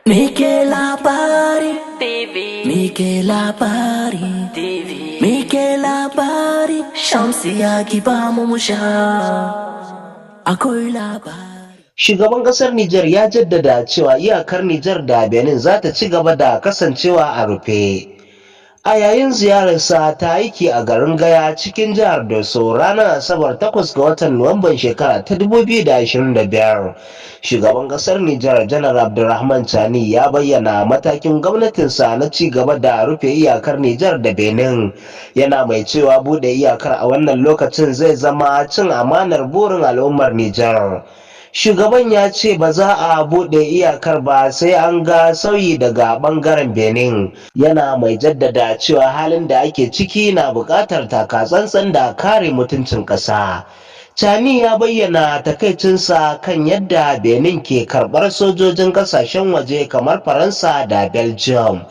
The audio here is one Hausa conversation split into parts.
Mike labari TV, Mike labari TV, Mike labari Shamsiya ki ba mu sha akwai labari. Shugaban ƙasar Nijar ya jaddada cewa iyakar Nijar da Benin za ta ci gaba da kasancewa a rufe. A yayin ziyararsa ta aiki a garin Gaya cikin jihar Doso ranar Asabar 8 ga watan Nuwamban shekara ta 2025, shugaban ƙasar Nijar Janar Abdurrahman Chani ya bayyana matakin gwamnatinsa na ci gaba da rufe iyakar Nijar da Benin, yana mai cewa buɗe iyakar a wannan lokacin zai zama cin amanar burin al'ummar Nijar. Shugaban ya ce ba za a buɗe iyakar ba sai an ga sauyi daga ɓangaren Benin, yana mai jaddada cewa halin da ake ciki na buƙatar takatsantsan da kare mutuncin ƙasa. Chani ya bayyana takaicinsa kan yadda Benin ke karɓar sojojin ƙasashen waje kamar Faransa da Belgium.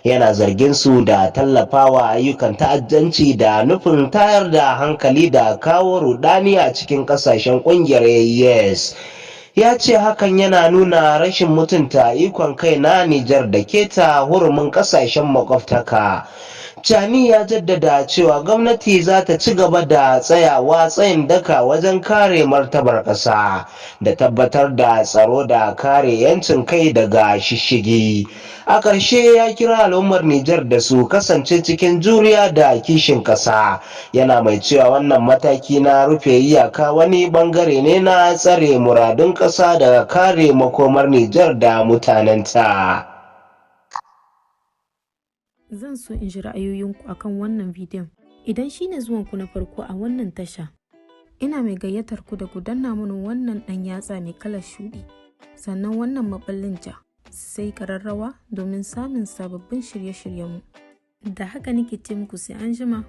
Yana zargin su da tallafawa ayyukan ta'addanci da nufin tayar da hankali da kawo rudani a cikin ƙasashen ƙungiyar AES. Ya ce hakan yana nuna rashin mutunta ikon kai na Nijar da keta hurumin ƙasashen makwabtaka. Chani ya jaddada cewa gwamnati za ta ci gaba da tsayawa tsayin daka wajen kare martabar ƙasa da tabbatar da tsaro da kare 'yancin kai daga shishigi. A ƙarshe ya kira al'ummar Nijar da su kasance cikin juriya da kishin ƙasa, yana mai cewa wannan mataki na rufe iyaka wani bangare ne na tsare muradun ƙasa da kare makomar Nijar da mutanenta. Zan so in ji ra'ayoyinku akan wannan bidiyon. Idan shine zuwanku na farko a wannan tasha, ina mai gayyatar ku da ku danna mana wannan ɗan yatsa mai kalar shuɗi, sannan wannan maɓallin ja, sai ƙararrawa domin samun sababbin shirye-shiryenmu. Da haka nake ce muku sai an jima.